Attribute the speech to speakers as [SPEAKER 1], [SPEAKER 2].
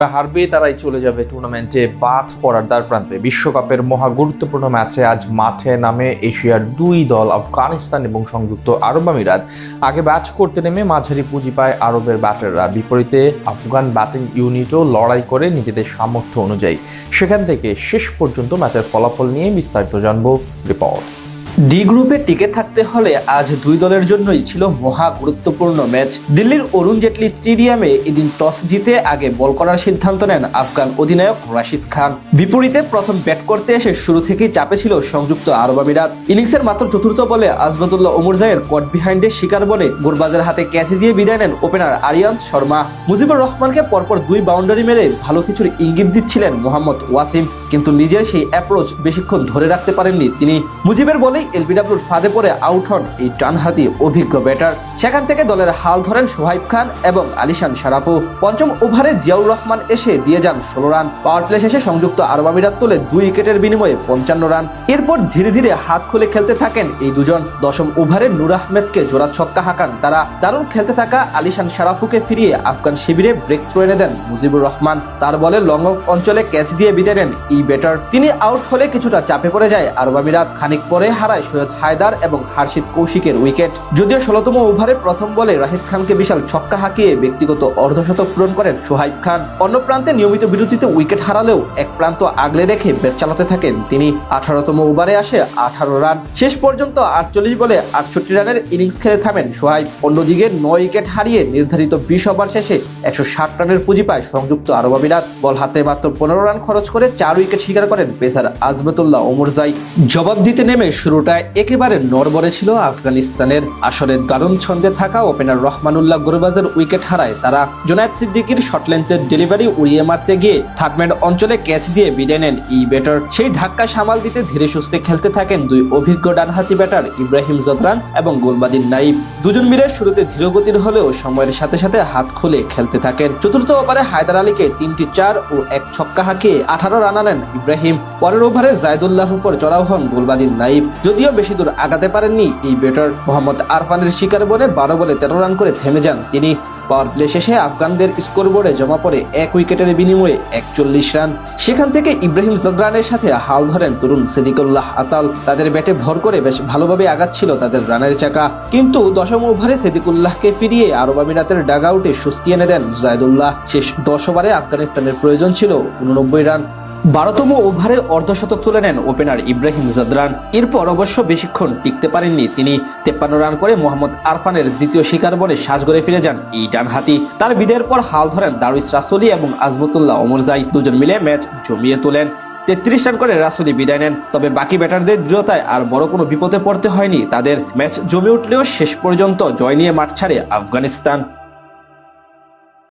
[SPEAKER 1] হারবে তারাই চলে যাবে টুর্নামেন্টে বাদ পড়ার দ্বারপ্রান্তে। বিশ্বকাপের মহা গুরুত্বপূর্ণ ম্যাচে আজ মাঠে নামে এশিয়ার দুই দল আফগানিস্তান এবং সংযুক্ত আরব আমিরাত। আগে ব্যাট করতে নেমে মাঝারি পুঁজি পায় আরবের ব্যাটাররা, বিপরীতে আফগান ব্যাটিং ইউনিটও লড়াই করে নিজেদের সামর্থ্য অনুযায়ী। সেখান থেকে শেষ পর্যন্ত ম্যাচের ফলাফল নিয়ে বিস্তারিত জানবো রিপোর্ট।
[SPEAKER 2] ডি গ্রুপে টিকে থাকতে হলে আজ দুই দলের জন্যই ছিল মহা গুরুত্বপূর্ণ ম্যাচ। দিল্লির অরুণ জেটলি স্টেডিয়ামে এদিন টস জিতে আগে বল করার সিদ্ধান্ত নেন আফগান অধিনায়ক রাশিদ খান। বিপরীতে প্রথম ব্যাট করতে এসে শুরু থেকেই চাপে ছিল সংযুক্ত আরব আমিরাত। ইনিংসের মাত্র চতুর্থ বলে আজমতুল্লাহ ওমরজাইয়ের কট বিহাইন্ডে শিকার বলে গুরবাজের হাতে ক্যাচ দিয়ে বিদায় নেন ওপেনার আরিয়ান শর্মা। মুজিবুর রহমানকে পরপর দুই বাউন্ডারি মেরে ভালো কিছুর ইঙ্গিত দিচ্ছিলেন মোহাম্মদ ওয়াসিম, কিন্তু নিজের সেই অ্যাপ্রোচ বেশিক্ষণ ধরে রাখতে পারেননি তিনি। মুজিবের বলেই এলবিডব্লিউর ফাঁদে পড়ে আউট হন এই ডানহাতি অভিজ্ঞ ব্যাটার। সেখান থেকে দলের হাল ধরেন সোহাইব খান এবং আলিশান শারাফু। পঞ্চম ওভারে জিয়াউর রহমান এসে দিয়ে যান 16 রান। পাওয়ার প্লে শেষে সংযুক্ত আরব আমিরাত তোলে 2 উইকেটের বিনিময়ে 55 রান। এরপর ধীরে ধীরে হাত খুলে খেলতে থাকেন এই দুজন। দশম ওভারে নূর আহমেদকে জোড়া ছক্কা হাঁকান তারা। দারুণ খেলতে থাকা আলিশান শারাফুকে ফিরিয়ে আফগান শিবিরে ব্রেক থ্রো এনে দেন মুজিবুর রহমান। তার বলে লং অফ অঞ্চলে ক্যাচ দিয়ে বিদায় নেন এই ব্যাটার। তিনি আউট হলে কিছুটা চাপে পড়ে যায় আরব আমিরাত। খানিক পরে হারায় সৈয়দ হায়দার এবং হার্ষিত কৌশিকের উইকেট। যদিও 16তম ওভারে প্রথম বলে রাহিদ খানকে বিশাল ছক্কা হাঁকিয়ে ব্যক্তিগত অর্ধশতক পূরণ করেন সোহাইব খান। অন্য প্রান্তে নিয়মিত বিরতিতে উইকেট হারালেও এক প্রান্ত আগলে রেখে ব্যাট চালাতে থাকেন তিনি। 18তম ওভারে আসে 18 রান। শেষ পর্যন্ত 48 বলে 68 রানের ইনিংস খেলে থামেন সোহাইব। অন্যদিকে 9 উইকেট হারিয়ে নির্ধারিত 20 ওভার শেষে 160 রানের পুঁজি পায় সংযুক্ত আরব আমিরাত। বল হাতে মাত্র 15 রান খরচ করে 4 উইকেট শিকার করেন পেসার আজমতুল্লাহ ওমরজাই। জবাব দিতে নেমে শুরুটায় একেবারে নড়বড়ে ছিল আফগানিস্তানের। আসলে দারুণ ছন্দে থাকা ওপেনার রহমানুল্লাহ গুরবাজের উইকেট হারায় তারা। জোনায়েদ সিদ্দিকীর শর্ট লেন্থের ডেলিভারি উড়িয়ে মারতে গিয়ে থার্ডম্যান অঞ্চলে ক্যাচ দিয়ে বিদায় নেন এই ব্যাটার। সেই ধাক্কা সামাল দিতে ধীরে সুস্থে খেলতে থাকেন দুই অভিজ্ঞ ডানহাতি ব্যাটার ইব্রাহিম জদরান এবং গোলবাদিন নাইব। দুজন মিলে শুরুতে ধীরগতির হলেও সময়ের সাথে সাথে হাত খুলে খেলতে থাকেন। চতুর্থ ওভারে হায়দার আলীকে 3টি 4 ও 1 ছক্কা হাঁকিয়ে 18 রান আনেন ইব্রাহিম। পরের ওভারে জায়দুল্লাহর উপর চড়াও হন গোলবাদিন নাইব। যদিও বেশি দূর আগাতে পারেননি এই ব্যাটার। মোহাম্মদ আরফানের শিকার বলে 12 বলে 13 রান করে থেমে যান তিনি। পাওয়ার প্লে শেষে আফগানদের স্কোরবোর্ডে জমা পড়ে 1 উইকেটের বিনিময়ে 41 রান। সেখান থেকে ইব্রাহিম জদরানের সাথে হাল ধরেন তরুণ সিদ্দিকুল্লাহ আতাল। তাদের ব্যাটে ভর করে বেশ ভালোভাবে আগাচ্ছিল তাদের রানের চাকা, কিন্তু 10ম ওভারে সিদ্দিকুল্লাহকে ফিরিয়ে আরব আমিরাতের ডাগ আউটে স্বস্তি এনে দেন জায়দুল্লাহ। শেষ 10 ওভারে আফগানিস্তানের প্রয়োজন ছিল 89 রান। 12তম ওভারে অর্ধশতক তুলে নেন ওপেনার ইব্রাহিম জদরান। এরপর অবশ্য বেশিক্ষণ টিকতে পারেননি তিনি। 53 রান করে মোহাম্মদ আরফানের দ্বিতীয় শিকার বলে সাজঘরে ফিরে যান এই ডানহাতি। তার বিদায়ের পর হাল ধরেন দারুইস রাসুলি এবং আজমতুল্লাহ ওমরজাই। দুজন মিলে ম্যাচ জমিয়ে তোলেন। 33 রান করে রাসুলি বিদায় নেন। তবে বাকি ব্যাটারদের দৃঢ়তায় আর বড় কোনো বিপদে পড়তে হয়নি তাদের। ম্যাচ জমে উঠলেও শেষ পর্যন্ত জয় নিয়ে মাঠ ছাড়ে আফগানিস্তান।